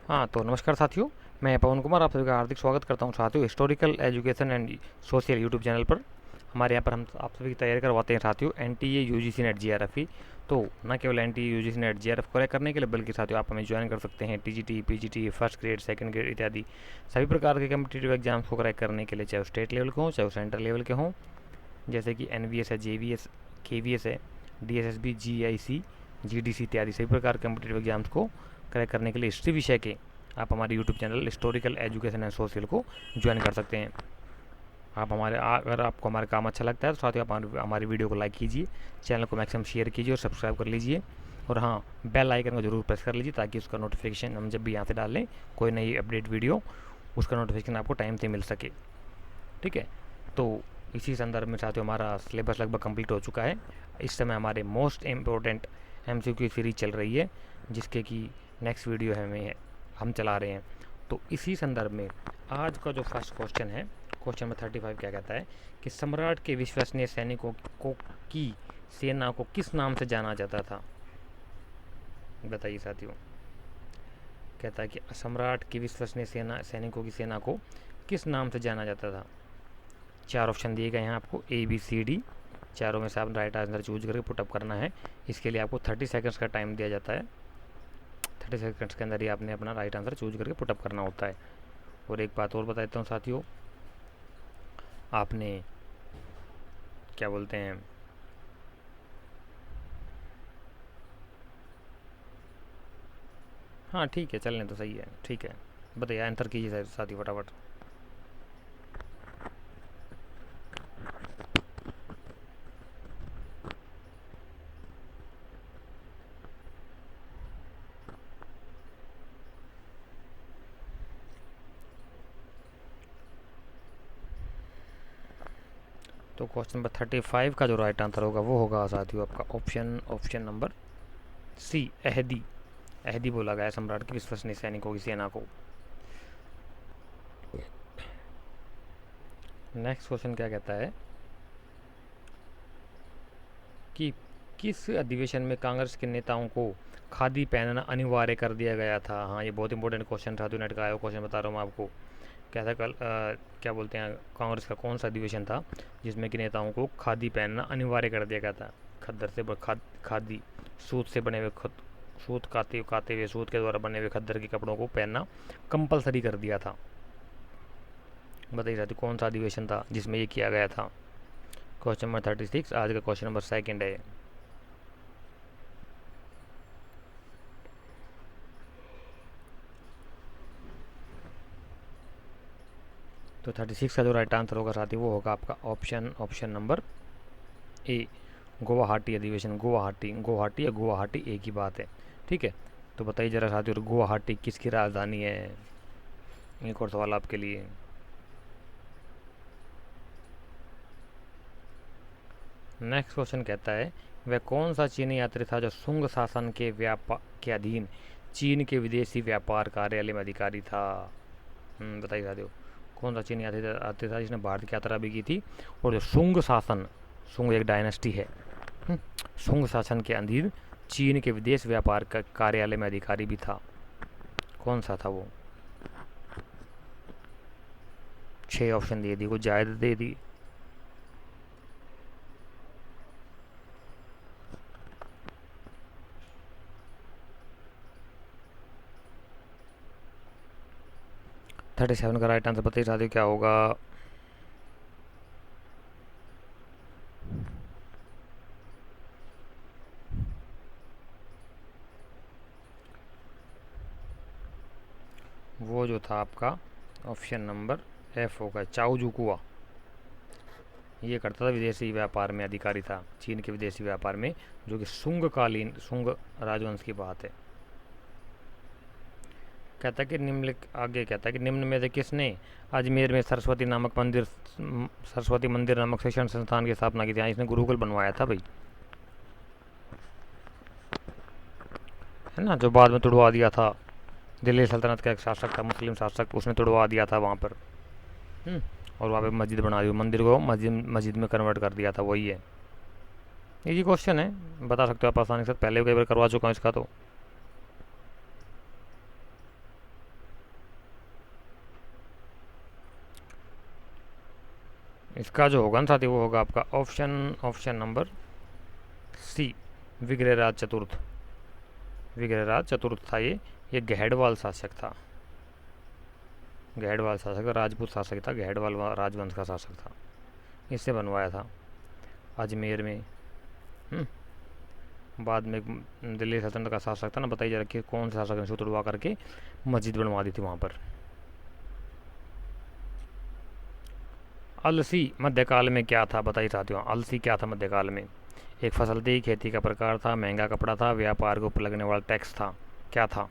हाँ, तो नमस्कार साथियों। मैं पवन कुमार आप सभी का हार्दिक स्वागत करता हूँ साथियों historical education and social YouTube channel पर। हमारे यहाँ पर हम आप सभी की तैयारी करवाते हैं साथियों NTA UGC नेट GRF। तो न केवल NTA UGC net GRF crack करने के लिए बल्कि साथियों आप हमें ज्वाइन कर सकते हैं TGT PGT first grade second grade इत्यादि सभी प्रकार के कम्पिटिटिव एग्जाम्स को क्रैक करने के लिए, चाहे वो स्टेट लेवल के हों चाहे वो सेंट्रल लेवल के हों, जैसे कि NVS है, JVS, KVS है, DSSB, GIC, GDC इत्यादि सभी प्रकार के कम्पिटिटिव एग्जाम्स को क्रैक करने के लिए हिस्ट्री विषय के आप हमारे YouTube channel historical education and social को ज्वाइन कर सकते हैं। आप अगर आपको हमारा काम अच्छा लगता है तो साथ ही आप हमारी वीडियो को लाइक कीजिए, चैनल को मैक्सिमम शेयर कीजिए और सब्सक्राइब कर लीजिए। और हाँ, बेल आइकन को जरूर प्रेस कर लीजिए ताकि उसका नोटिफिकेशन हम जब भी यहाँ से डालें कोई नई अपडेट वीडियो, उसका नोटिफिकेशन आपको टाइम से मिल सके। ठीक है, तो इसी संदर्भ में साथियों हमारा सिलेबस लगभग कंप्लीट हो चुका है। इस समय हमारे मोस्ट इम्पोर्टेंट MCQ सीरीज चल रही है, जिसके कि नेक्स्ट वीडियो है हम चला रहे हैं। तो इसी संदर्भ में आज का जो फर्स्ट क्वेश्चन है, क्वेश्चन नंबर 35 क्या कहता है कि सम्राट के विश्वसनीय सैनिकों को की सेना को किस नाम से जाना जाता था? बताइए साथियों। कहता है कि सम्राट की विश्वसनीय सैनिकों की सेना को किस नाम से जाना जाता था? चार ऑप्शन दिए गए हैं आपको ABCD। चारों में से आप राइट आंसर चूज करके पुटअप करना है। इसके लिए आपको 30 सेकंड्स का टाइम दिया जाता है। 30 सेकंड्स के अंदर ही आपने अपना राइट आंसर चूज करके पुटअप करना होता है। और एक बात और बता देता हूँ साथियों, आपने क्या बोलते हैं, हाँ ठीक है, चलने तो सही है, ठीक है। बताइए आंसर कीजिए साथी फटाफट। तो क्वेश्चन नंबर 35 का जो राइट आंसर होगा वो होगा साथियों आपका ऑप्शन नंबर C, अहदी। अहदी बोला गया सम्राट की विश्वसनीय सैनिकों की सेना को। नेक्स्ट क्वेश्चन क्या कहता है कि किस अधिवेशन में कांग्रेस के नेताओं को खादी पहनना अनिवार्य कर दिया गया था? हाँ, ये बहुत इंपॉर्टेंट क्वेश्चन था, नेट का आया क्वेश्चन बता रहा हूँ मैं आपको। क्या था क्या बोलते हैं, कांग्रेस का कौन सा अधिवेशन था जिसमें कि नेताओं को खादी पहनना अनिवार्य कर दिया गया था? खद्दर से खादी, सूत से बने हुए सूत काते हुए सूत के द्वारा बने हुए खद्दर के कपड़ों को पहनना कंपलसरी कर दिया था। बताइए साथी कौन सा अधिवेशन था जिसमें ये किया गया था? क्वेश्चन नंबर 36 आज का क्वेश्चन नंबर सेकंड है। तो 36 का जो राइट आंसर होगा साथी वो होगा आपका ऑप्शन नंबर A, गुवाहाटी अधिवेशन। गुवाहाटी या गुवाहाटी एक ही बात है, ठीक है। तो बताइए जरा साथियों, गुवाहाटी किसकी राजधानी है? एक और सवाल आपके लिए। नेक्स्ट क्वेश्चन कहता है वह कौन सा चीनी यात्री था जो शुंग शासन के अधीन चीन के विदेशी व्यापार कार्यालय में अधिकारी था? बताइए साथियों, कौन सा चीनी यात्री था जिसने भारत की यात्रा भी की थी और जो शुंग एक डायनेस्टी है, शुंग शासन के अधीन चीन के विदेश व्यापार का कार्यालय में अधिकारी भी था? कौन सा था वो? 6 ऑप्शन दे दी, कुछ ज़्यादा दे दी। थर्टी सेवन का राइट आंसर बताइए साथियों क्या होगा? वो जो था आपका ऑप्शन नंबर F होगा, चाओ जुकुआ। ये करता था विदेशी व्यापार में, अधिकारी था चीन के विदेशी व्यापार में, जो कि शुंग राजवंश की बात है। कहता है कि आगे कहता है कि निम्न में से किसने अजमेर में सरस्वती मंदिर नामक शिक्षण संस्थान की स्थापना की थी? इसने गुरुकुल बनवाया था भाई, है ना, जो बाद में तुड़वा दिया था। दिल्ली सल्तनत का एक शासक था, मुस्लिम शासक, उसने तुड़वा दिया था वहाँ पर। और वहाँ पे मस्जिद बना दी, मंदिर को मस्जिद में कन्वर्ट कर दिया था, वही है। ये क्वेश्चन है, बता सकते हो आप आसानी से, पहले कई बार करवा चुका हूँ इसका। तो इसका जो होगा ना साथी वो होगा आपका ऑप्शन नंबर सी, विग्रहराज चतुर्थ। विग्रहराज चतुर्थ था ये गहड़वाल शासक था। गहड़वाल शासक था, राजपूत शासक था, गहड़वाल राजवंश का शासक था। इससे बनवाया था अजमेर में। बाद में दिल्ली सल्तनत का शासक था ना, बताइए जरा कि कौन सा शासक ने सूत्र उड़वा करके मस्जिद बनवा दी थी वहाँ पर। अलसी मध्यकाल में क्या था, बताइए साथियों, अलसी क्या था मध्यकाल में? एक फसल थी, खेती का प्रकार था, महंगा कपड़ा था, व्यापार के ऊपर लगने वाला टैक्स था, क्या था?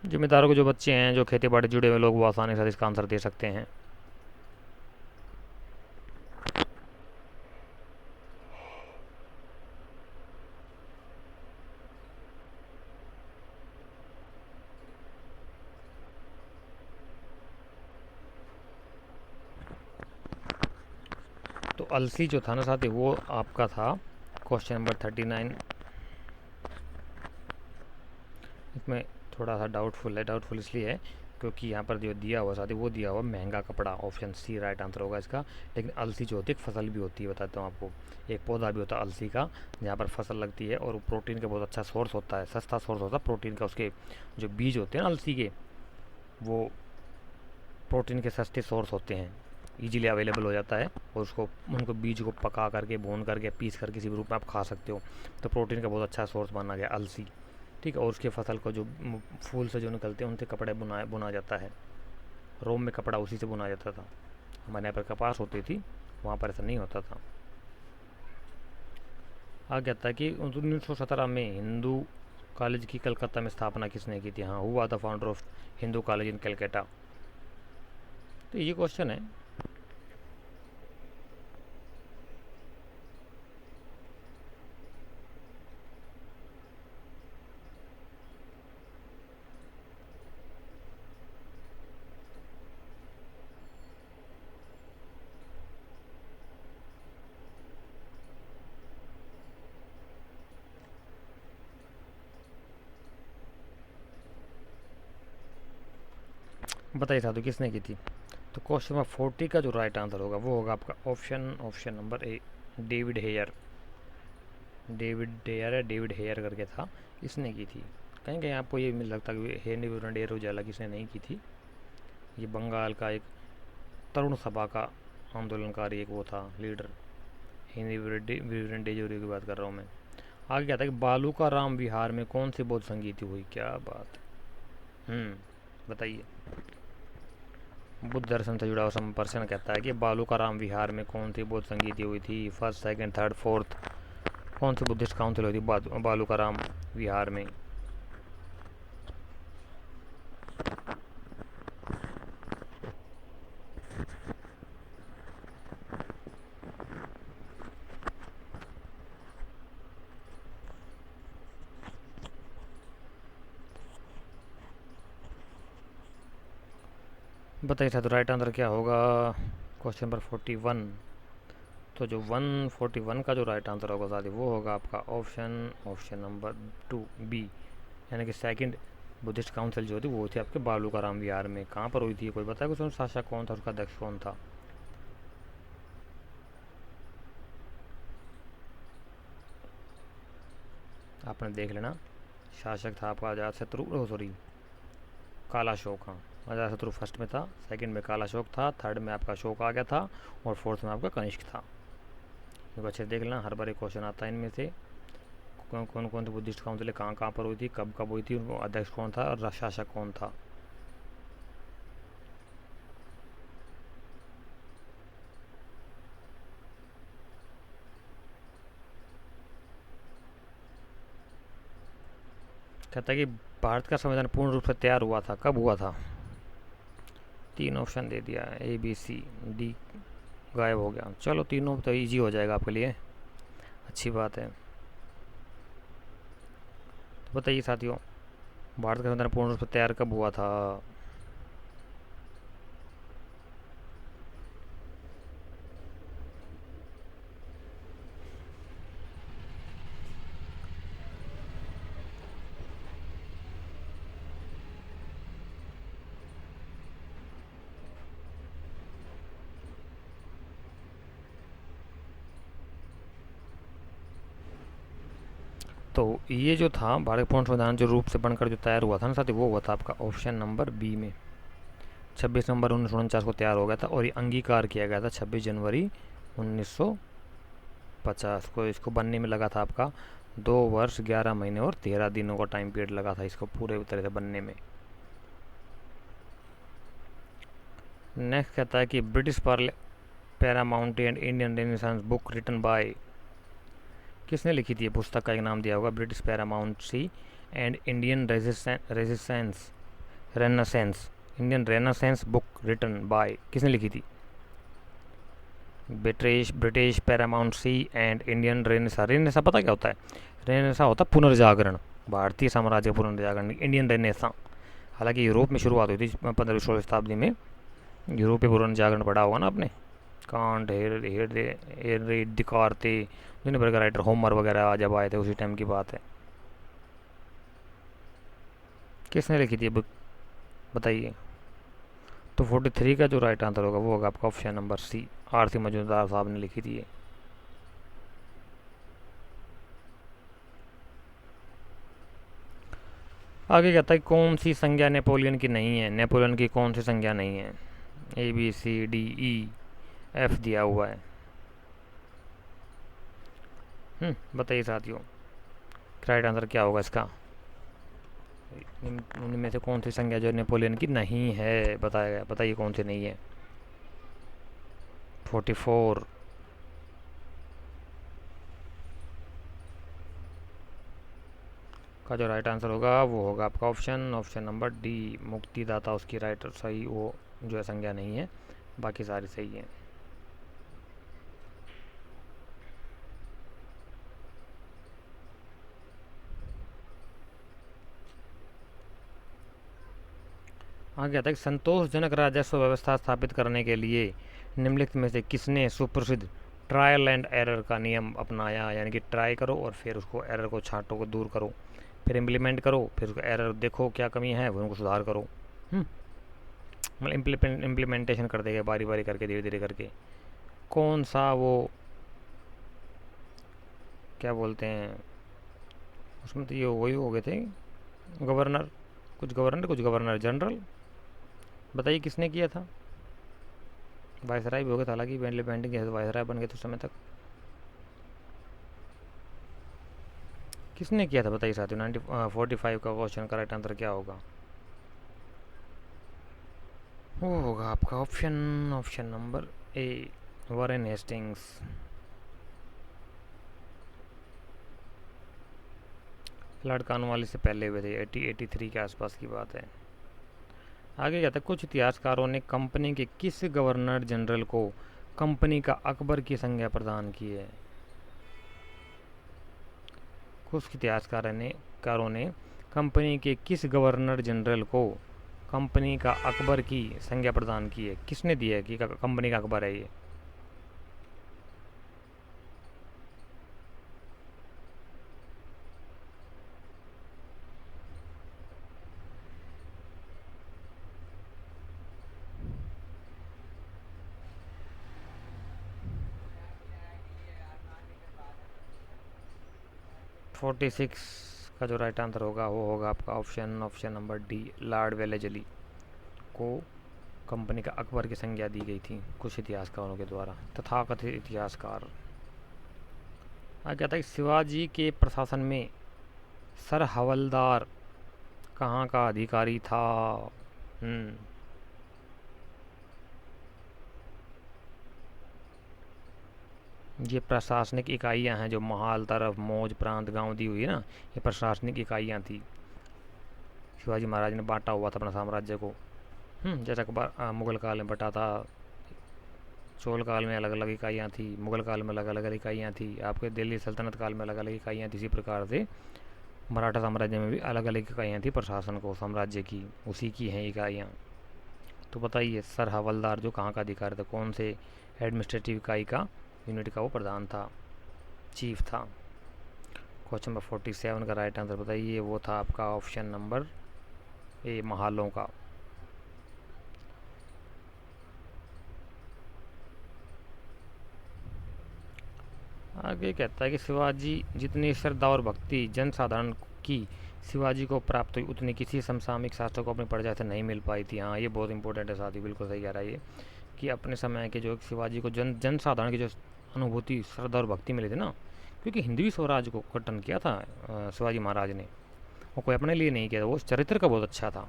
जिम्मेदारों के जो बच्चे हैं, जो खेती बाड़ी जुड़े हुए लोग, वो आसानी से इसका आंसर दे सकते हैं। तो अलसी जो था ना साथी वो आपका था क्वेश्चन नंबर 39। इसमें थोड़ा सा डाउटफुल है, डाउटफुल इसलिए है क्योंकि यहाँ पर जो दिया हुआ साथी वो दिया हुआ महंगा कपड़ा, ऑप्शन सी राइट आंसर होगा इसका। लेकिन अलसी जो होती है एक फसल भी होती है, बताता हूँ आपको, एक पौधा भी होता है अलसी का, जहाँ पर फसल लगती है और प्रोटीन का बहुत अच्छा सोर्स होता है, सस्ता सोर्स होता है प्रोटीन का। उसके जो बीज होते हैं ना अलसी के, वो प्रोटीन के सस्ते सोर्स होते हैं, इजीली अवेलेबल हो जाता है। और उनको बीज को पका करके, भून करके, पीस कर किसी भी रूप में आप खा सकते हो। तो प्रोटीन का बहुत अच्छा सोर्स माना गया अलसी, ठीक है। और उसके फसल को जो फूल से जो निकलते हैं उनसे कपड़े बुना जाता है। रोम में कपड़ा उसी से बुना जाता था। हमारे यहाँ पर कपास होती थी, वहाँ पर ऐसा नहीं होता था। आगे आता है कि 1917 में हिंदू कॉलेज की कलकत्ता में स्थापना किसने की थी? हाँ, हुआ the founder of Hindu college in Calcutta. तो ये क्वेश्चन है। बताइए साधु किसने की थी? तो क्वेश्चन नंबर 40 का जो राइट आंसर होगा वो होगा आपका option number A, David Hare. David Hare है, डेविड हेयर करके था, इसने की थी। कहीं कहीं आपको ये मिल लगता है कि हेनरी डेयर उजाला किसने नहीं की थी। ये बंगाल का एक तरुण सभा का आंदोलनकारी एक वो था लीडर, हेनरी डेजोरी की बात कर रहा हूँ मैं। आगे क्या था कि बालू का राम विहार में कौन सी बौद्ध संगीति हुई? क्या बात, बताइए। बुद्ध दर्शन से जुड़ा हुआ प्रश्न कहता है कि बालूकाराम विहार में कौन सी बौद्ध संगीति हुई थी? फर्स्ट, सेकंड, थर्ड, फोर्थ, कौन सी बुद्धिस्ट काउंसिल हुई थी बालूकाराम विहार में? बताइए सर, तो राइट आंसर क्या होगा क्वेश्चन नंबर 41? तो जो 141 का जो राइट आंसर होगा साथी वो होगा आपका ऑप्शन नंबर 2 बी, यानी कि सेकंड बुद्धिस्ट काउंसिल जो थी वो थी आपके बालूकाराम विहार में। कहाँ पर हुई थी, कोई बताया कुछ? शासक कौन था, उसका अध्यक्ष कौन था? आपने देख लेना। शासक था आपका अजातशत्रु, सॉरी कालाशोक। हाँ, अजातशत्रु फर्स्ट में था, सेकंड में कालाशोक था, थर्ड में आपका अशोक आ गया था, और फोर्थ में आपका कनिष्क था। तो अच्छे से देख लेना, हर बार एक क्वेश्चन आता है इनमें से। कौन कौन कौन सी बुद्धिस्ट काउंसिल कहाँ कहाँ पर हुई थी, कब कब हुई थी, अध्यक्ष कौन था और शासक कौन था। कहता है कि भारत का संविधान पूर्ण रूप से तैयार हुआ था, कब हुआ था? 3 ऑप्शन दे दिया, ए बी सी डी गायब हो गया। चलो तीनों तो इजी हो जाएगा आपके लिए, अच्छी बात है। तो बताइए साथियों, भारत का संविधान पूर्ण रूप से तैयार कब हुआ था? तो ये जो था भारत पूर्ण संविधान जो रूप से बनकर जो तैयार हुआ था ना साथी, वो हुआ था आपका ऑप्शन नंबर बी में। 26 नवंबर 1949 को तैयार हो गया था और ये अंगीकार किया गया था 26 जनवरी 1950 को। इसको बनने में लगा था आपका 2 वर्ष 11 महीने और 13 दिनों का टाइम पीरियड लगा था इसको पूरे तरह से बनने में। नेक्स्ट कहता है कि British paramount and Indian renaissance book written by, किसने लिखी थी ये पुस्तक का एक नाम दिया होगा, British paramountcy and Indian resistance renaissance, Indian renaissance book written by, किसने लिखी थी? British paramountcy and Indian renaissance. Renaissance पता क्या होता है? रेनेसा होता है पुनर्जागरण, भारतीय साम्राज्य पुनर्जागरण, इंडियन रेनेसा। हालांकि यूरोप में शुरुआत हुई थी 15वीं-16वीं शताब्दी में। यूरोपीय पुनर्जागरण पढ़ा होगा ना आपने, कांट हेर दिकारते दुनिया भर का राइटर, होमर वगैरह जब आए थे उसी टाइम की बात है। किसने लिखी थी बुक बताइए? तो 43 का जो राइट आंसर होगा वो होगा आपका option number C, R C Majumdar साहब ने लिखी थी ये। आगे कहता है कौन सी संज्ञा नेपोलियन की नहीं है? नेपोलियन की कौन सी संज्ञा नहीं है? ABCDEF दिया हुआ है। बताइए साथियों, राइट आंसर क्या होगा इसका? इनमें से कौन सी संज्ञा जो नेपोलियन की नहीं है बताया गया, बताइए कौन सी नहीं है? 44 का जो राइट आंसर होगा वो होगा आपका ऑप्शन नंबर डी, मुक्तिदाता उसकी राइट सही, वो जो है संज्ञा नहीं है, बाकी सारी सही है। आगे आता है कि संतोषजनक राजस्व व्यवस्था स्थापित करने के लिए निम्नलिखित में से किसने सुप्रसिद्ध ट्रायल एंड एरर का नियम अपनाया? यानी कि ट्राई करो और फिर उसको एरर को छांटो, को दूर करो, फिर इम्प्लीमेंट करो, फिर उसको एरर देखो क्या कमी है वो उनको सुधार करो। मतलब इम्प्लीमेंटेशन कर देगा बारी बारी करके, धीरे धीरे करके। कौन सा वो क्या बोलते हैं उसमें, तो ये वही हो गए थे गवर्नर, कुछ गवर्नर जनरल। बताइए किसने किया था? वायसराय भी हो गया था, हालांकि बेंटली पेंटिंग के वायसराय बन गए थे उस समय तक। किसने किया था बताइए साथियों? 1945 का क्वेश्चन का राइट आंसर क्या होगा? वो होगा आपका option number A, Warren Hastings. Lord Cornwallis से पहले हुए थे, 1883 के आसपास की बात है। आगे कहता है कुछ इतिहासकारों ने कंपनी के किस गवर्नर जनरल को कंपनी का अकबर की संज्ञा प्रदान की है? कुछ इतिहासकारों ने कंपनी के किस गवर्नर जनरल को कंपनी का अकबर की संज्ञा प्रदान की है? किसने दिया है कि कंपनी का अकबर है ये? फोर्टी सिक्स का जो राइट आंसर होगा वो होगा आपका option number D, Lord Wellesley को कंपनी का अकबर की संज्ञा दी गई थी कुछ इतिहासकारों के द्वारा, तथाकथित इतिहासकार। आगे कहता है कि शिवाजी के प्रशासन में सर हवलदार कहाँ का अधिकारी था? हम्म ये प्रशासनिक इकाइयां हैं जो महाल तरफ मौज प्रांत गांव दी हुई है ना, ये प्रशासनिक इकाइयां थी। शिवाजी महाराज ने बांटा हुआ था अपना साम्राज्य को। जैसा मुगल काल में बटा था, चोल काल में अलग अलग इकाइयाँ थी, मुगल काल में अलग अलग इकाइयाँ थी, आपके दिल्ली सल्तनत काल में अलग अलग इकाइयाँ थी। इसी प्रकार से मराठा साम्राज्य में भी अलग अलग इकाइयाँ थी प्रशासन को, साम्राज्य की, उसी की हैं इकाइयाँ। तो बताइए सर हवलदार जो कहाँ का अधिकारी था, कौन से एडमिनिस्ट्रेटिव इकाई का, यूनिट का वो प्रधान था, चीफ था? क्वेश्चन नंबर 47 का राइट आंसर बताइए, वो था आपका ऑप्शन नंबर ए, महालों का। आगे कहता है कि शिवाजी जितनी श्रद्धा और भक्ति जनसाधारण की शिवाजी को प्राप्त हुई उतनी किसी समसामयिक शास्त्र को अपनी प्रजा से नहीं मिल पाई थी। हाँ, ये बहुत इंपॉर्टेंट है साथी, बिल्कुल सही कह रहा है ये, कि अपने समय के जो शिवाजी को जनसाधारण की जो अनुभूति, श्रद्धा और भक्ति मिली थी ना, क्योंकि हिंदवी स्वराज को गठन किया था शिवाजी महाराज ने, वो कोई अपने लिए नहीं किया था, वो चरित्र का बहुत अच्छा था।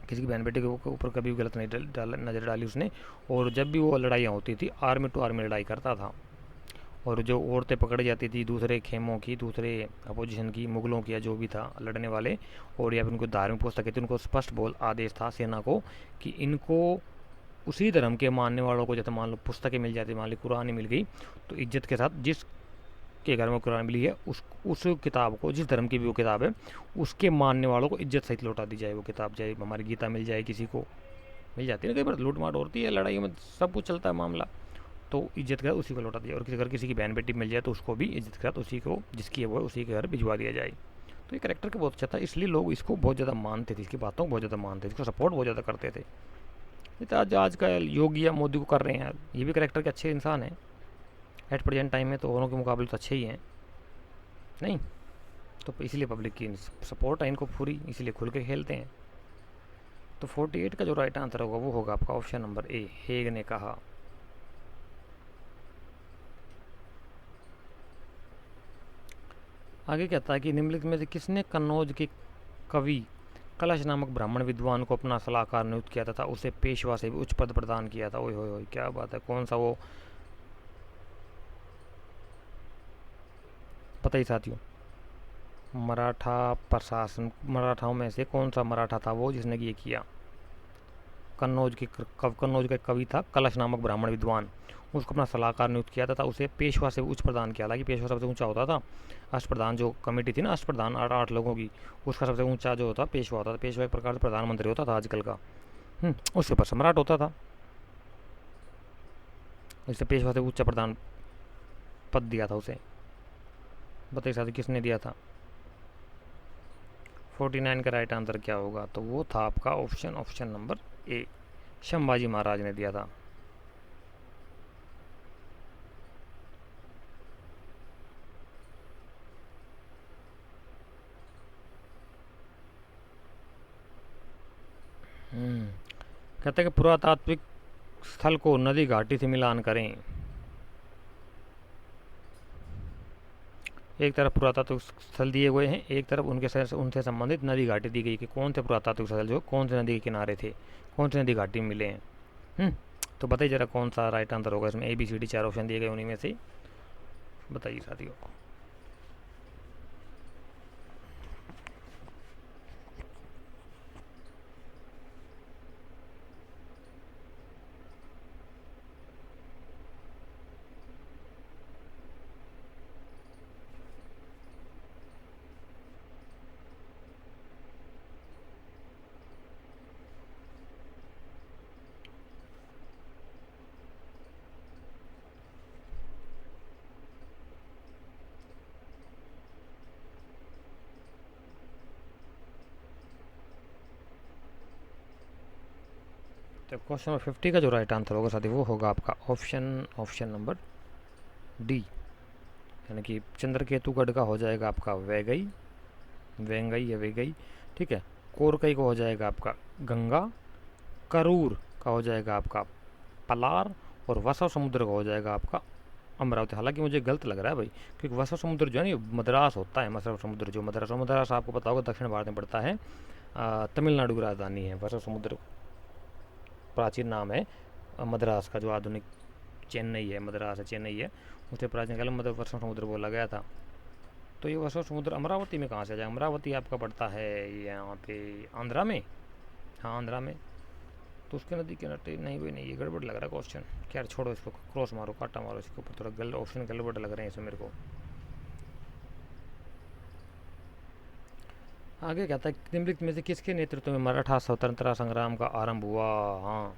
किसी की बहन बेटे के ऊपर कभी भी गलत नहीं नज़र डाली उसने। और जब भी वो लड़ाइयाँ होती थी, आर्मी टू आर्मी लड़ाई करता था। और जो औरतें पकड़ी जाती थी दूसरे खेमों की, दूसरे अपोजिशन की, मुगलों की या जो भी था लड़ने वाले, और या फिर उनको धार्मिक पुस्तकें थी, उनको स्पष्ट बोल आदेश था सेना को कि इनको उसी धर्म के मानने वालों को, जैसे मान लो पुस्तकें मिल जाती, मान ली कुरान मिल गई, तो इज्जत के साथ जिस के घर में कुरान मिली है उस किताब को, जिस धर्म की भी वो किताब है, उसके मानने वालों को इज्जत सहित लौटा दी जाए वो किताब। चाहे हमारी गीता मिल जाए, किसी को मिल जाती है ना, कई बार लूट मार होती है लड़ाई में, सब कुछ चलता है मामला, तो इज्जत के साथ उसी को लौटा दिया। और अगर किसी की बहन बेटी मिल जाए तो उसको भी इज्जत के साथ उसी को, जिसकी है वो है, उसी के घर भिजवा दिया जाए। तो ये करेक्टर का बहुत अच्छा था, इसलिए लोग इसको बहुत ज़्यादा मानते थे, इसकी बातों को बहुत ज़्यादा मानते थे, इसको सपोर्ट बहुत ज़्यादा करते थे। ये तो आज का योगी या मोदी को कर रहे हैं, ये भी करेक्टर के अच्छे इंसान हैं एट प्रेजेंट टाइम में, तो औरों के मुकाबले तो अच्छे ही हैं नहीं। तो इसलिए पब्लिक की सपोर्ट है इनको पूरी, इसलिए खुल के खेलते हैं। तो 48 का जो राइट आंसर होगा वो होगा आपका ऑप्शन नंबर ए, हेग ने कहा। आगे कहता है कि निम्नलिखित में से किसने कन्नौज के कवि कलश नामक ब्राह्मण विद्वान को अपना सलाहकार नियुक्त किया तथा उसे पेशवा से भी उच्च पद प्रदान किया था। ओए होए, क्या बात है, कौन सा वो, पता ही साथियों, मराठा प्रशासन, मराठाओं में से कौन सा मराठा था वो जिसने ये किया। कन्नौज का कवि था कलश नामक ब्राह्मण विद्वान, उसको अपना सलाहकार नियुक्त किया था उसे पेशवा से उच्च प्रदान किया। हालांकि पेशवा सबसे ऊंचा होता था, अष्टप्रधान जो कमेटी थी ना, अष्टप्रधान 8 लोगों की, उसका सबसे ऊंचा जो होता पेशवा होता था। पेशवा एक प्रकार से प्रधानमंत्री होता था आजकल का, उसके ऊपर सम्राट होता था, इससे पेशवा से उच्च प्रधान पद दिया था उसे। बताइए साथी किसने दिया था। 49 का राइट आंसर क्या होगा, तो वो था आपका option number A, Sambhaji Maharaj ने दिया था। कहते हैं कि पुरातात्विक स्थल को नदी घाटी से मिलान करें। एक तरफ पुरातात्विक स्थल दिए हुए हैं, एक तरफ उनसे संबंधित नदी घाटी दी गई कि कौन से पुरातात्विक स्थल जो कौन से नदी के किनारे थे, कौन सी नदी घाटी में मिले हैं। तो बताइए जरा कौन सा राइट आंसर होगा इसमें। ABCD 4 ऑप्शन दिए गए, उन्हीं में से बताइए साथियों। तो क्वेश्चन नंबर 50 का जो राइट आंसर होगा साथी वो होगा आपका ऑप्शन नंबर डी, यानी कि चंद्रकेतुगढ़ का हो जाएगा आपका वैगई, वेंगई या वेगई, ठीक है। कोरकई का हो जाएगा आपका गंगा, करूर का हो जाएगा आपका पलार, और वसव समुद्र का हो जाएगा आपका अमरावती। हालांकि मुझे गलत लग रहा है भाई, क्योंकि वसव समुद्र जो है ना मद्रास होता है, वसव समुद्र जो मद्रास आपको पता होगा दक्षिण भारत में पड़ता है, तमिलनाडु की राजधानी है वसव समुद्र, प्राचीन नाम है मद्रास का, जो आधुनिक चेन्नई है, मद्रास है चेन्नई है, उसे प्राचीन काल में वसव समुद्र बोला गया था। तो ये वसव समुद्र अमरावती में कहाँ से आ जाए, अमरावती आपका पड़ता है यहाँ पे आंध्रा में, हाँ आंध्रा में। तो उसके नदी के नटे नहीं भाई नहीं, ये गड़बड़ लग रहा है क्वेश्चन। क्या छोड़ो इसको, क्रॉस मारो, काटा मारो इसके ऊपर, थोड़ा ऑप्शन गड़बड़ लग रहे हैं इसमें मेरे को। आगे कहता है निम्नलिखित में से किसके नेतृत्व में मराठा स्वतंत्रता संग्राम का आरंभ हुआ। हाँ,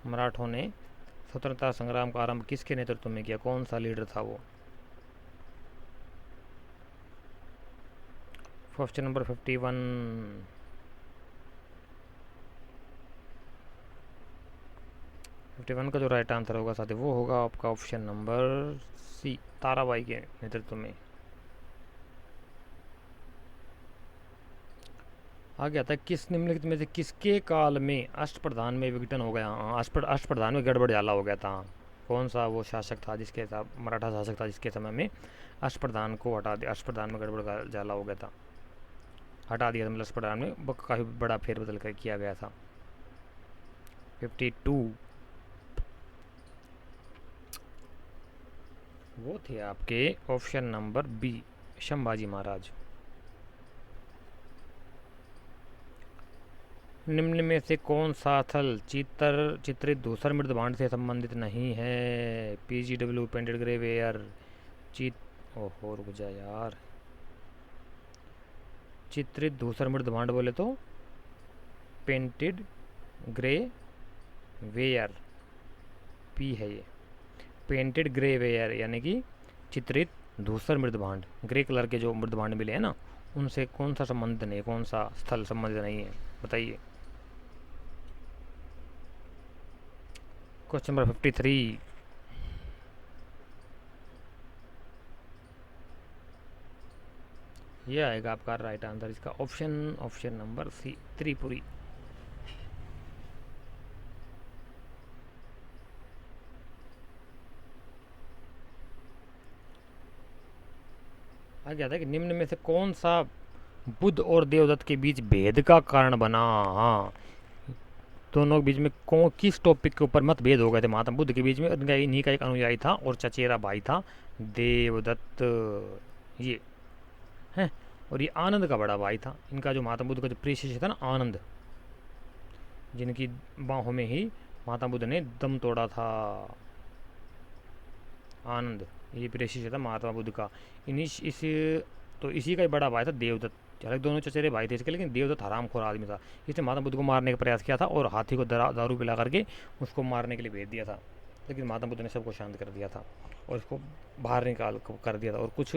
मराठों ने स्वतंत्रता संग्राम का आरंभ किसके नेतृत्व में किया, कौन सा लीडर था वो। क्वेश्चन नंबर 51, 51 का जो राइट आंसर होगा साथी वो होगा आपका ऑप्शन नंबर सी, ताराबाई के नेतृत्व में। आगे आता है किस निम्नलिखित में से किसके काल में अष्टप्रधान में विघटन हो गया। अष्टप्रधान में गड़बड़ झाला हो गया था। कौन सा वो शासक था जिसके साथ, मराठा शासक था जिसके समय में अष्टप्रधान को हटा दिया, अष्टप्रधान में गड़बड़ झाला हो गया था, हटा दिया था, मतलब अष्टप्रधान में काफ़ी बड़ा फेरबदल कर किया गया था। 52 वो थे आपके option number B, Sambhaji Maharaj. निम्न में से कौन सा स्थल चित्रित धूसर मृद भांड से संबंधित नहीं है। PGW पेंटेड ग्रे वेयर, चित ओहो रुक जा यार, चित्रित धूसर मृद भांड बोले तो पेंटेड ग्रे वेयर, पी है ये, पेंटेड ग्रे वेयर यानी कि चित्रित धूसर मृद भांड, ग्रे कलर के जो मृद भांड मिले हैं ना, उनसे कौन सा संबंध नहीं, कौन सा स्थल संबंधित नहीं है, बताइए। क्वेश्चन नंबर 53, ये आएगा आपका राइट आंसर इसका ऑप्शन नंबर सी, त्रिपुरी। आगे आता है कि निम्न में से कौन सा बुद्ध और देवदत्त के बीच भेद का कारण बना। हाँ, दोनों के बीच में कौन किस टॉपिक के ऊपर मतभेद हो गए थे महात्मा बुद्ध के बीच में। इन्हीं का एक अनुयायी था और चचेरा भाई था देवदत्त, ये है, और ये आनंद का बड़ा भाई था। इनका जो महात्मा बुद्ध का जो प्रिय शिष्य था ना आनंद, जिनकी बाहों में ही महात्मा बुद्ध ने दम तोड़ा था, आनंद ये प्रिय शिष्य था महात्मा बुद्ध का। तो इसी का ही बड़ा भाई था देवदत्त। हालांकि दोनों चचेरे भाई थे इसके, लेकिन देवदत्त हरामखोर आदमी था। इसने महात्मा बुद्ध को मारने का प्रयास किया था और हाथी को दारू पिला करके उसको मारने के लिए भेज दिया था, लेकिन महात्मा बुद्ध ने सबको शांत कर दिया था और इसको बाहर निकाल कर दिया था। और कुछ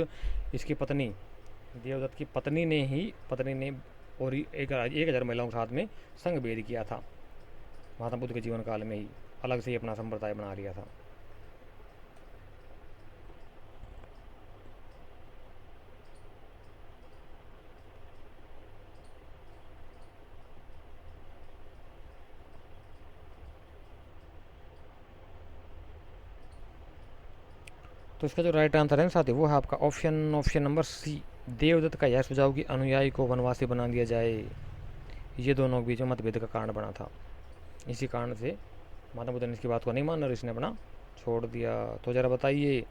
इसकी पत्नी, देवदत्त की पत्नी ने और 1000 महिलाओं के साथ में संग भेद किया था महात्मा बुद्ध के जीवन काल में ही, अलग से ही अपना संप्रदाय बना लिया था। तो इसका जो राइट आंसर है साथी वो है आपका ऑप्शन नंबर सी, देवदत्त का यह सुझाव कि अनुयायी को वनवासी बना दिया जाए, ये दोनों के बीच में मतभेद का कारण बना था। इसी कारण से महात्मा बुद्ध ने इसकी बात को नहीं माना और इसने अपना छोड़ दिया। तो ज़रा बताइए,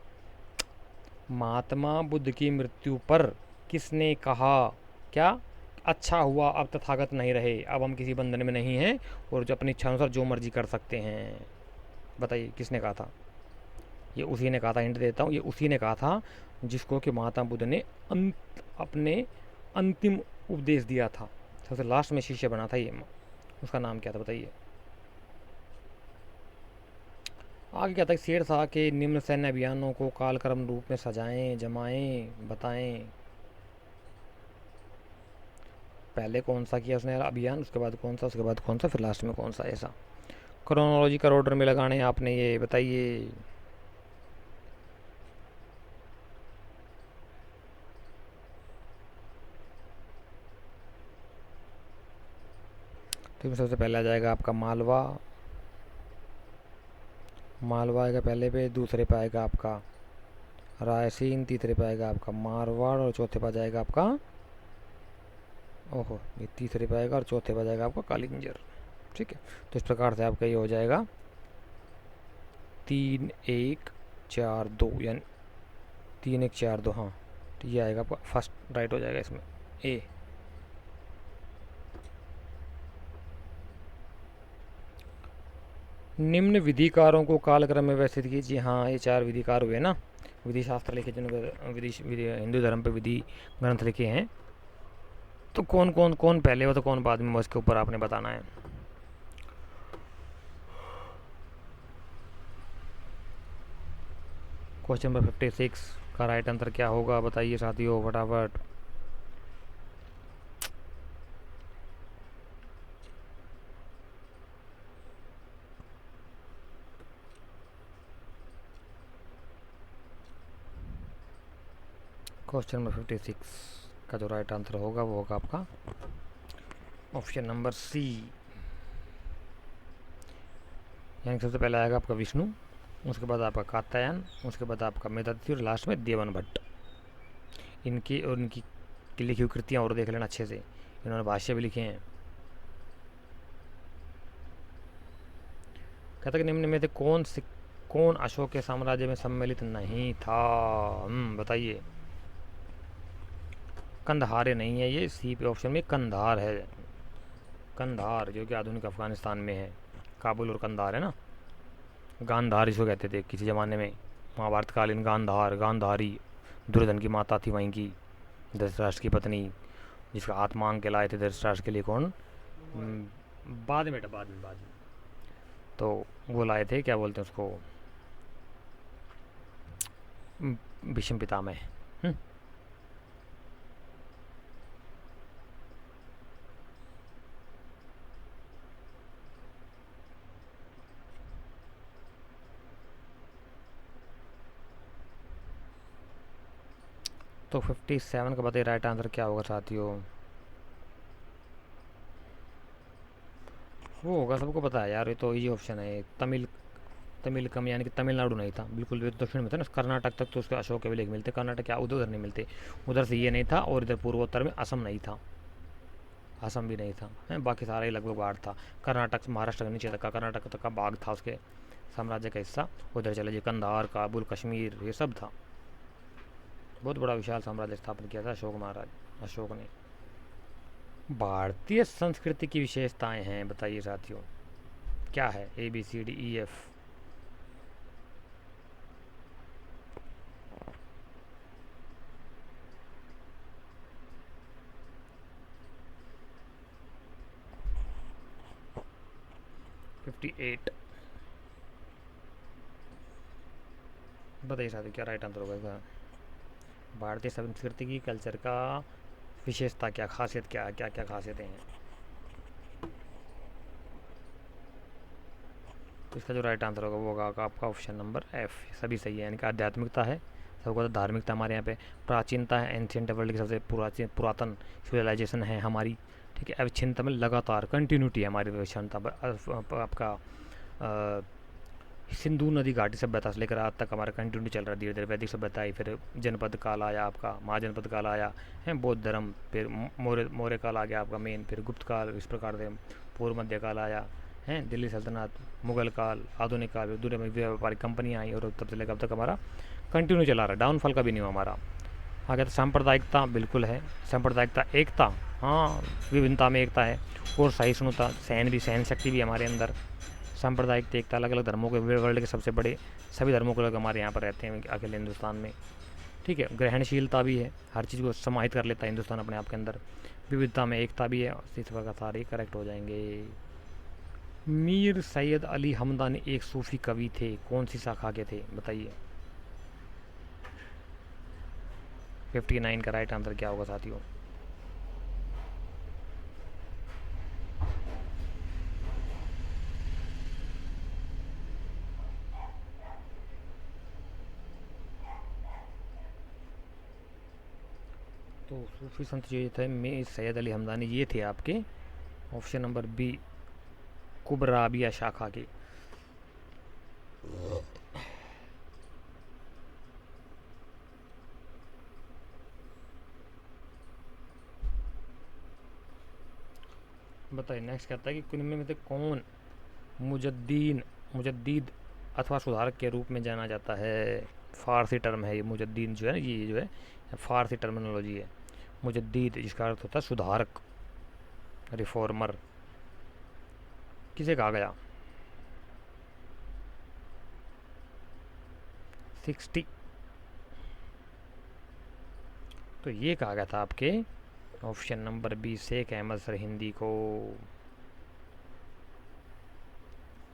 महात्मा बुद्ध की मृत्यु पर किसने कहा क्या, अच्छा हुआ अब तथागत नहीं रहे, अब हम किसी बंधन में नहीं हैं और जो अपनी इच्छा अनुसार जो मर्जी कर सकते हैं। बताइए किसने कहा था। ये उसी ने कहा था, हिंट देता हूँ, ये उसी ने कहा था जिसको कि महात्मा बुद्ध ने अपने अंतिम उपदेश दिया था, सबसे लास्ट में शिष्य बना था ये, उसका नाम क्या था बताइए। आगे क्या था, शेर शाह के निम्न सैन्य अभियानों को कालक्रम रूप में सजाएं, जमाएं, बताएं। पहले कौन सा किया उसने अभियान, उसके बाद कौन सा, उसके बाद कौन सा, फिर लास्ट में कौन सा, ऐसा क्रोनोलॉजिकल ऑर्डर में लगाने आपने, ये बताइए। तो सबसे पहले आ जाएगा आपका मालवा, मालवा आएगा पहले पे, दूसरे पे आएगा आपका रायसीन, तीसरे पे आएगा आपका मारवाड़ और चौथे पे आ जाएगा आपका, ओहो ये तीसरे पे आएगा और चौथे पे आ जाएगा आपका कालिंजर। ठीक है, तो इस प्रकार से आपका ये हो जाएगा 3-1-4-2, यानी 3-1-4-2, हाँ, तो ये आएगा आपका फर्स्ट राइट हो जाएगा इसमें ए। निम्न विधिकारों को कालक्रम में व्यवस्थित कीजिए। हाँ, ये 4 विधिकार हुए ना, विधि शास्त्र लिखे जिन्होंने हिंदू धर्म पे विधि ग्रंथ लिखे हैं, तो कौन पहले हो तो कौन बाद में, उसके ऊपर आपने बताना है। क्वेश्चन नंबर 56 का राइट आंसर क्या होगा बताइए साथियों फटाफट। क्वेश्चन नंबर 56 का जो राइट आंसर होगा वो होगा आपका ऑप्शन नंबर सी, यानी सबसे पहले आएगा आपका विष्णु, उसके बाद आपका कात्यायन, उसके बाद आपका मेधातिथि और लास्ट में देवन भट्ट। इनकी और इनकी की लिखी हुई कृतियाँ और देख लेना अच्छे से, इन्होंने भाष्य भी लिखे हैं। कहता कि निम्न में से कौन अशोक के साम्राज्य में सम्मिलित नहीं था? बताइए। कंधार नहीं है ये, सी पे ऑप्शन में कंधार है। कंधार जो कि आधुनिक अफगानिस्तान में है, काबुल और कंधार है ना। गांधार इसको कहते थे किसी ज़माने में, महाभारत कालीन गांधार, गांधारी दुर्योधन की माता थी वहीं की, धृतराष्ट्र की पत्नी, जिसका हाथ मांग के लाए थे धृतराष्ट्र के लिए। कौन? बाद में बेटा, बाद में तो वो लाए थे, क्या बोलते हैं उसको, भीष्म पितामह। तो 57 का बताइए राइट आंसर क्या होगा साथियों? वो होगा, सबको पता है यार, ये तो इजी ऑप्शन है। तमिलकम यानी कि तमिलनाडु नहीं था, बिल्कुल भी दक्षिण में था ना, कर्नाटक तक तो उसके अशोक के विलेख मिलते, कर्नाटक क्या उधर नहीं मिलते, उधर से ये नहीं था। और इधर पूर्वोत्तर में असम नहीं था, असम भी नहीं था, है बाकी सारा ही लगभग बाहर था। कर्नाटक से महाराष्ट्र के नीचे तक का, कर्नाटक तक का भाग था उसके साम्राज्य का हिस्सा, उधर चले जाइए, कंधार, काबुल, कश्मीर, ये सब था। बहुत बड़ा विशाल साम्राज्य स्थापित किया था अशोक महाराज, अशोक ने। भारतीय संस्कृति की विशेषताएं हैं, बताइए साथियों क्या है? ABCDEF। फिफ्टी एट बताइए साथियों क्या राइट आंसर होगा? भारतीय संस्कृति की, कल्चर का विशेषता क्या, खासियत क्या है, क्या क्या खासियतें हैं? तो इसका जो राइट आंसर होगा वो होगा आपका ऑप्शन नंबर F, सभी सही है। यानी कि आध्यात्मिकता है, सबको धार्मिकता हमारे यहाँ पे, प्राचीनता है, एंशियंट वर्ल्ड की सबसे पुरातन सिविलाइजेशन है हमारी, ठीक है। अविच्छिन्नता में लगातार कंटिन्यूटी है हमारी अविच्छिन्नता, आपका सिंधु नदी घाटी सभ्यता से लेकर आज तक हमारा कंटिन्यू चल रहा है। धीरे धीरे वैदिक सभ्यता आई, फिर जनपद काल आया आपका, महाजनपद काल आया है, बौद्ध धर्म, फिर मौर्य काल आ गया आपका मेन, फिर गुप्त काल, इस प्रकार से पूर्व मध्य काल आया है, दिल्ली सल्तनत, मुगल काल, आधुनिक काल, दुनिया में व्यापारिक कंपनियाँ आई, और तब से लेकर अब तक हमारा कंटिन्यू चला रहा है, डाउनफॉल का भी नहीं हुआ हमारा। आगे तो सांप्रदायिकता बिल्कुल है, सांप्रदायिकता, एकता, हाँ विभिन्नता में एकता है, और सहिष्णुता, सहन शक्ति भी हमारे अंदर, सांप्रदायिक एकता, अलग अलग धर्मों के, वर्ल्ड के सबसे बड़े सभी धर्मों के लोग हमारे यहाँ पर रहते हैं अकेले हिंदुस्तान में, ठीक है। ग्रहणशीलता भी है, हर चीज़ को समाहित कर लेता है हिंदुस्तान अपने आप के अंदर, विविधता में एकता भी है, इस प्रकार सारे करेक्ट हो जाएंगे। मीर सैयद अली हमदानी एक सूफी कवि थे, कौन सी शाखा के थे बताइए? 59 का राइट आंसर क्या होगा साथियों? तो सूफी संत जो थे मीर सैयद अली हमदानी, ये थे आपके ऑप्शन नंबर बी, कुबराबिया शाखा के। बताइए नेक्स्ट कहता है कि कुनमे में से कौन मुजद्दीद अथवा सुधारक के रूप में जाना जाता है? फारसी टर्म है ये, मुजद्दीन जो है, ये जो है फारसी टर्मिनोलॉजी है। मुजद्दीद जिसका अर्थ होता है सुधारक, रिफॉर्मर, किसे कहा गया? 60 तो ये कहा गया था आपके option number B, Sheikh Ahmad Sirhindi को।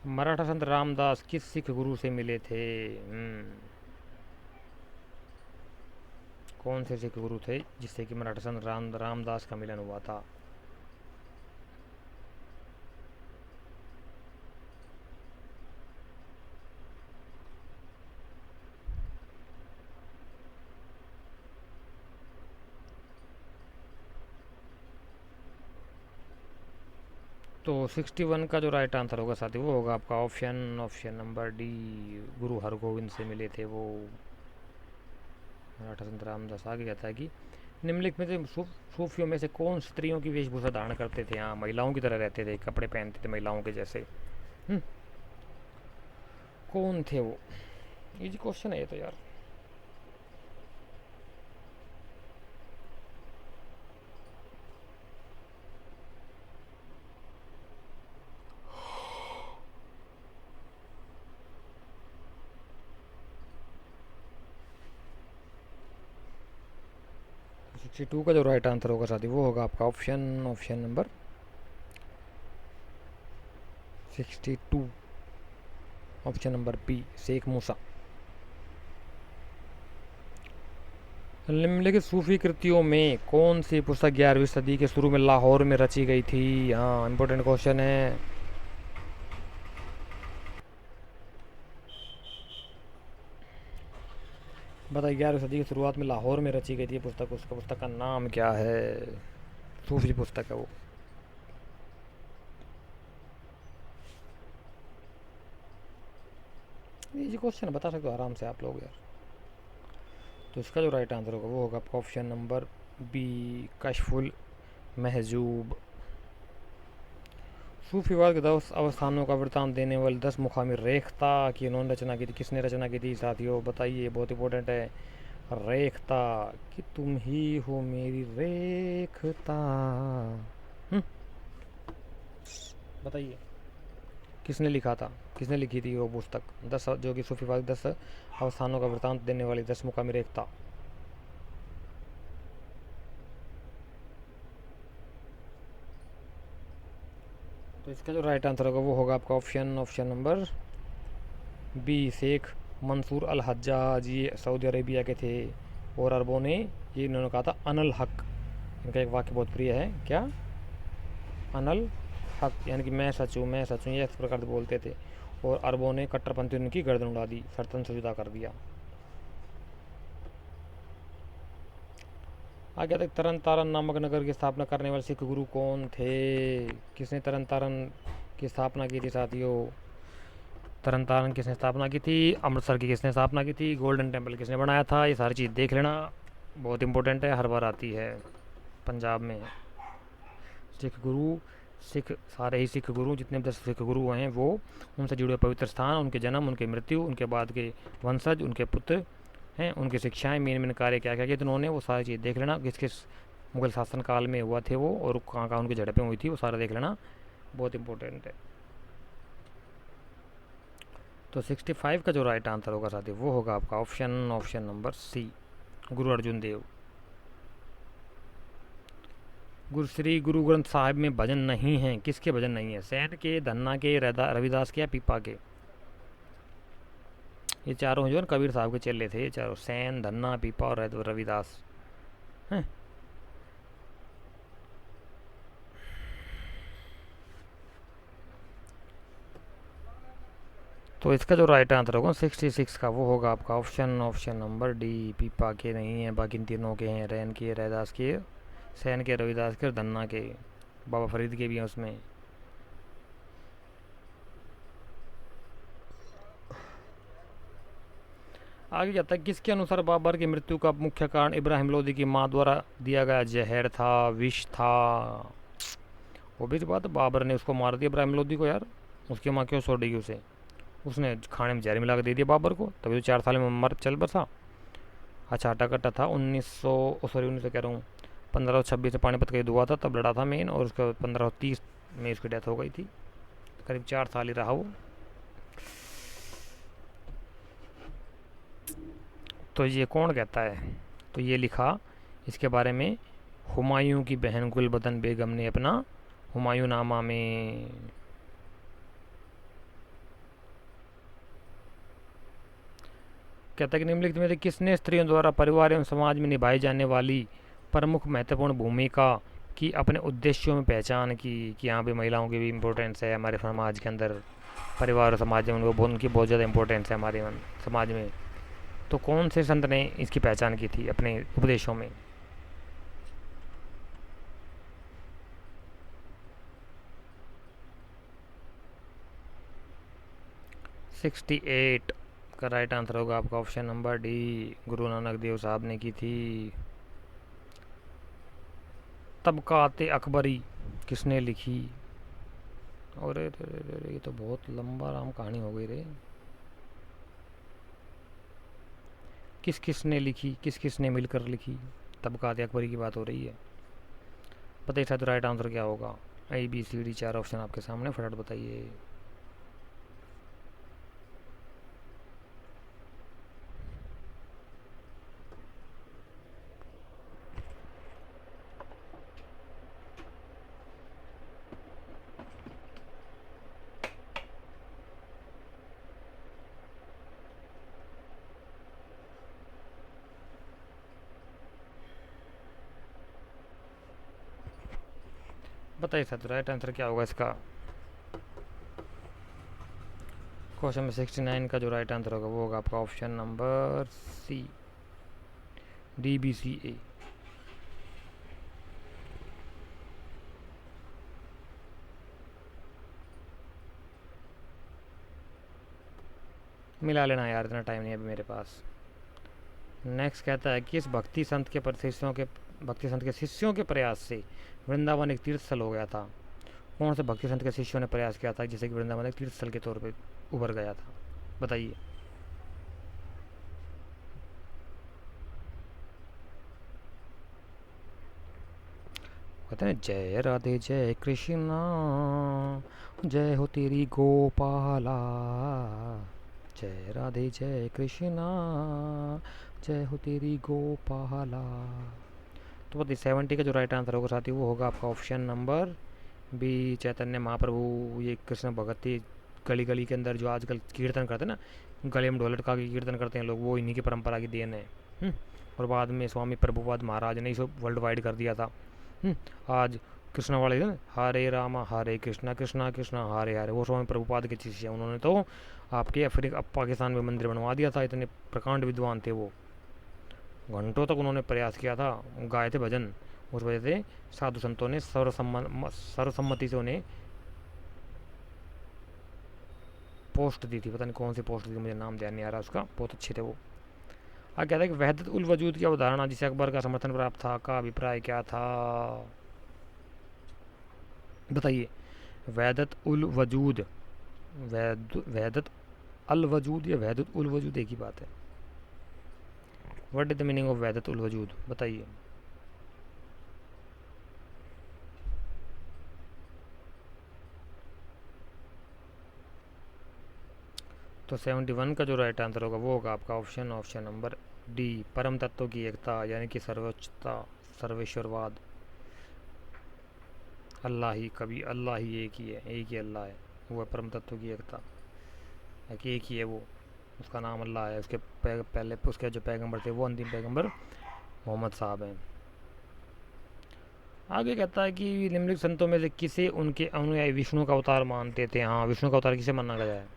मराठा संत रामदास किस सिख गुरु से मिले थे? कौन से सिख गुरु थे जिससे कि मराठा संत रामदास का मिलन हुआ था? तो 61 का जो राइट आंसर होगा साथी वो होगा आपका ऑप्शन नंबर डी। गुरु हरगोविंद से मिले थे वो। मराठा संत रामदास आगे कहता है कि निम्नलिखित में से सूफियों में से कौन स्त्रियों की वेशभूषा धारण करते थे। हाँ, महिलाओं की तरह रहते थे, कपड़े पहनते थे महिलाओं के जैसे। कौन थे वो? इजी क्वेश्चन है ये तो यार। सिक्सटी टू का जो राइट आंसर होगा साथी वो होगा आपका option number 62, option number B, Sheikh Musa. निम्नलिखित सूफी कृतियों में कौन सी पुस्तक 11वीं सदी के शुरू में लाहौर में रची गई थी? हाँ, इंपॉर्टेंट क्वेश्चन है। बताइए, 11वीं सदी की शुरुआत में लाहौर में रची गई थी पुस्तक, उसका पुस्तक का नाम क्या है? सूफी पुस्तक है वो। ये क्वेश्चन बता सकते हो आराम से आप लोग यार। तो इसका जो राइट आंसर होगा वो होगा आपका option number B, Kashful Mahjub. सूफीवाद के 10 अवस्थानों का वृतांत देने वाली 10 मुकामी रेखता की इन्होंने रचना की थी। किसने रचना की थी साथियों? बताइए, बहुत इंपॉर्टेंट है। रेखता कि तुम ही हो मेरी रेखता। बताइए किसने लिखा था, किसने लिखी थी वो पुस्तक? 10 जो कि सूफीवाद 10 अवस्थानों का वृतांत देने वाली 10 मुकामी रेखता। तो इसका जो राइट आंसर होगा वो होगा आपका option number B, Sheikh Mansur al Hajjaj. ये सऊदी अरेबिया के थे और अरबों ने ये इन्होंने कहा था अनल हक। इनका एक वाक्य बहुत प्रिय है, क्या? अनल हक, यानी कि मैं सच हूँ ये इस प्रकार से बोलते थे। और अरबों ने कट्टरपंथी उनकी गर्दन उड़ा दी, सर्तन से जुदा कर दिया। आगे तक तरन तारन नामक नगर की स्थापना करने वाले सिख गुरु कौन थे? किसने तरन तारन की स्थापना की थी साथियों? तरन तारन किसने स्थापना की थी? अमृतसर की किसने स्थापना की थी? गोल्डन टेम्पल किसने बनाया था? ये सारी चीज़ देख लेना, बहुत इंपॉर्टेंट है, हर बार आती है पंजाब में। सिख गुरु, सिख सारे ही सिख गुरु जितने 10 सिख गुरु हैं वो, उनसे जुड़े पवित्र स्थान, उनके जन्म, उनके मृत्यु, उनके बाद के वंशज, उनके पुत्र हैं, उनकी शिक्षाएं, मेन कार्य क्या क्या किए उन्होंने, वो सारी चीज़ देख लेना। किस किस मुगल शासन काल में हुआ थे वो और कहाँ कहाँ उनकी झड़पें हुई थी, वो सारा देख लेना, बहुत इंपॉर्टेंट है। तो 65 का जो राइट आंसर होगा साथी वो होगा आपका ऑप्शन नंबर सी, गुरु अर्जुन देव। श्री गुरु ग्रंथ साहिब में भजन नहीं है। किसके भजन नहीं है? सैन के, धन्ना के, रविदास के या पीपा के? ये चारों जो है कबीर साहब के चेले थे, ये चारों, सैन, धन्ना, पीपा और रविदास हैं। तो इसका जो राइट आंसर होगा 66 का वो होगा आपका ऑप्शन नंबर डी, पीपा के नहीं है, बाकी इन तीनों के हैं, रैन के, रैदास के, सैन के, रविदास के और धन्ना के। बाबा फरीद के भी हैं उसमें। आगे जाता है, किसके अनुसार बाबर की मृत्यु का मुख्य कारण इब्राहिम लोदी की मां द्वारा दिया गया जहर था, विष था? वो भी बात, बाबर ने उसको मार दिया इब्राहिम लोदी को यार, उसकी माँ क्यों छोड़ देगी उसे? उसने खाने में जहर मिला कर दे दिया बाबर को, तभी तो 4 साल में मर चल बसा। अच्छा, हटा कट्टा था 1900 कह रहा हूँ 1526 से पानीपत का युद्ध हुआ था, तब लड़ा था मेन, और उसका 1530 में उसकी डेथ हो गई थी। करीब 4 साल ही रहा वो। तो ये कौन कहता है? तो ये लिखा इसके बारे में हुमायूं की बहन गुलबदन बेगम ने अपना हुमायूं नामा में। कहता है कि निम्नलिखित में से किसने स्त्रियों द्वारा परिवार एवं समाज में निभाई जाने वाली प्रमुख महत्वपूर्ण भूमिका की अपने उद्देश्यों में पहचान की, कि यहाँ पे महिलाओं की भी इम्पोर्टेंस है हमारे समाज के अंदर, परिवार और समाज में उनकी बहुत ज़्यादा इम्पोर्टेंस है हमारे समाज में। तो कौन से संत ने इसकी पहचान की थी अपने उपदेशों में? 68 का राइट आंसर होगा आपका option number D, Guru Nanak Dev साहब ने की थी। तबकाते अकबरी किसने लिखी? अरे रे, ये तो बहुत लंबा राम कहानी हो गई रे। किस किस ने लिखी, किस किस ने मिलकर लिखी? तबकाते अकबरी की बात हो रही है। बताइए शायद राइट आंसर क्या होगा? A B C D 4 option आपके सामने, फटाफट बताइए। बताइए शायद राइट आंसर क्या होगा इसका? क्वेश्चन में 69 का जो राइट आंसर होगा वो होगा आपका option number C, D B C A. मिला लेना यार, इतना टाइम नहीं है अभी मेरे पास। नेक्स्ट कहता है कि इस भक्ति संत के शिष्यों के प्रयास से वृंदावन एक तीर्थ स्थल हो गया था। कौन से भक्ति संत के शिष्यों ने प्रयास किया था जिससे कि वृंदावन एक तीर्थ स्थल के तौर पर उभर गया था? बताइए। कहते हैं जय राधे जय कृष्णा, जय हो तेरी गोपाला, जय राधे जय कृष्णा, जय हो तेरी गोपाला। तो बताइए 70 का जो राइट आंसर होगा साथी वो होगा आपका option number B, Chaitanya Mahaprabhu. ये कृष्ण भगत ही गली गली के अंदर जो आजकल कीर्तन करते हैं ना, गले में ढोल लटका के कीर्तन करते हैं लोग, वो इन्हीं की परंपरा की देन है। और बाद में स्वामी प्रभुपाद महाराज ने इसे वर्ल्ड वाइड कर दिया था। आज कृष्ण वाले दिन हरे रामा हरे कृष्णा कृष्णा कृष्णा हरे हरे, वो स्वामी प्रभुपाद के शिष्य हैं। उन्होंने तो आपके अफ्रीका पाकिस्तान में मंदिर बनवा दिया था, इतने प्रकांड विद्वान थे वो। घंटों तक उन्होंने प्रयास किया था, गाए थे भजन। उस वजह से साधु संतों ने सर्वसम्मति से उन्हें पोस्ट दी थी। पता नहीं कौन सी पोस्ट दी, मुझे नाम ध्यान नहीं आ रहा उसका, बहुत अच्छे थे वो। आगे कहता है कि वहदत उल वजूद की अवधारणा जिसे अकबर का समर्थन प्राप्त था का अभिप्राय क्या था? बताइए। वहदत उल वजूद, वहदत अल वजूद या वहदत उल वजूद एक ही बात है। What is the meaning of वहदत उल वजूद? बताइए। तो 71 का जो राइट आंसर होगा वो होगा आपका ऑप्शन नंबर डी, परम तत्व की एकता, यानी कि सर्वोच्चता, सर्वेश्वरवाद। अल्लाह ही, कभी अल्लाह ही एक ही है, एक ही अल्लाह है, वो है परम तत्व की एकता, कि एक ही है वो, उसका नाम अल्लाह है। उसके पहले उसके जो पैगंबर थे वो अंतिम पैगंबर मोहम्मद साहब हैं। आगे कहता है कि निम्नलिखित संतों में से किसे उनके अनुयायी विष्णु का अवतार मानते थे? हाँ, विष्णु का अवतार किसे माना गया है?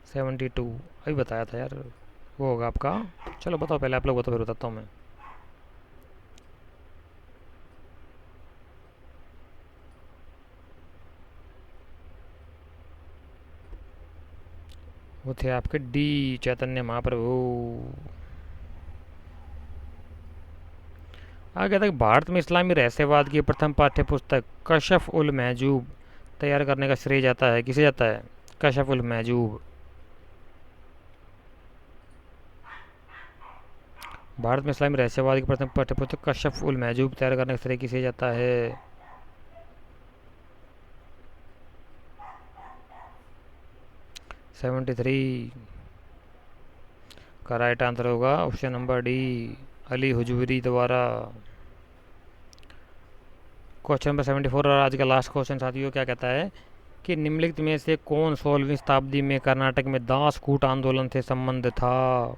72 अभी बताया था यार, वो होगा आपका। चलो बताओ, पहले आप लोग बताओ फिर बताता हूँ मैं। वो थे आपके डी, चैतन्य महाप्रभु। आगे कहता है भारत में इस्लामी रहस्यवाद की प्रथम पाठ्य पुस्तक कशफ उल महजूब तैयार करने का श्रेय जाता है, किसे जाता है? कशफ उल महजूब। भारत में इस्लामी रहस्यवाद की प्रथम पाठ्य पुस्तक कशफ उल महजूब तैयार करने का श्रेय किसे जाता है? 73 का राइट आंसर होगा ऑप्शन नंबर डी, अली हुजूरी द्वारा। क्वेश्चन नंबर 74 और आज का लास्ट क्वेश्चन साथियों क्या कहता है कि निम्नलिखित में से कौन 16वीं शताब्दी में कर्नाटक में दासकूट आंदोलन से संबंध था?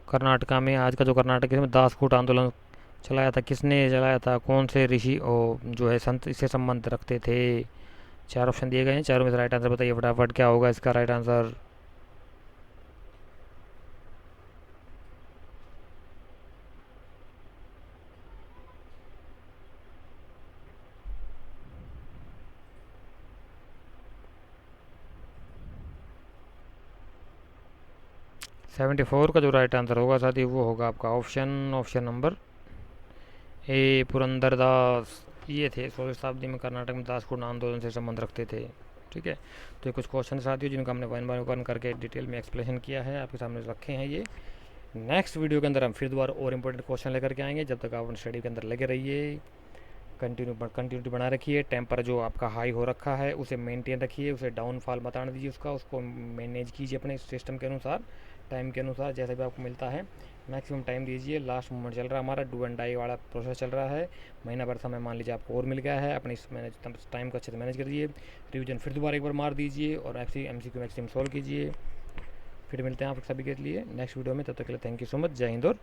कर्नाटका में, आज का जो कर्नाटक है, दासकूट आंदोलन चलाया था, किसने चलाया था? कौन से ऋषि और जो है संत इससे संबंध रखते थे? 4 ऑप्शन दिए गए हैं, चारों में से राइट आंसर बताइए फटाफट, क्या होगा इसका राइट आंसर? 74 का जो राइट आंसर होगा साथी वो होगा आपका ऑप्शन नंबर ए, पुरंदरदास। ये थे 16वीं शताब्दी में कर्नाटक में दासपूर्ण आंदोलन से संबंध रखते थे। ठीक है, तो ये कुछ क्वेश्चन साथियों जिनको हमने वन बाय वन करके डिटेल में एक्सप्लेनेशन किया है, आपके सामने रखे हैं। ये नेक्स्ट वीडियो के अंदर हम फिर दोबारा और इंपॉर्टेंट क्वेश्चन लेकर के आएंगे। जब तक आप स्टडी के अंदर लगे रहिए, कंटिन्यूटी बना रखिए। टेम्पर जो आपका हाई हो रखा है उसे मेंटेन रखिए, उसे डाउनफॉल बता दीजिए उसको मैनेज कीजिए अपने सिस्टम के अनुसार, टाइम के अनुसार जैसा भी आपको मिलता है। मैक्सिमम टाइम दीजिए। लास्ट मोमेंट चल रहा है हमारा, डू एंड डाई वाला प्रोसेस चल रहा है। महीना भर समय मान लीजिए आपको और मिल गया है, अपनी टाइम को अच्छे से मैनेज करिए। रिविजन फिर दोबारा एक बार मार दीजिए और MCQ मैक्सिमम सॉल्व कीजिए। फिर मिलते हैं आप सभी के लिए नेक्स्ट वीडियो में। तब तक के लिए थैंक यू सो मच। जय हिंद और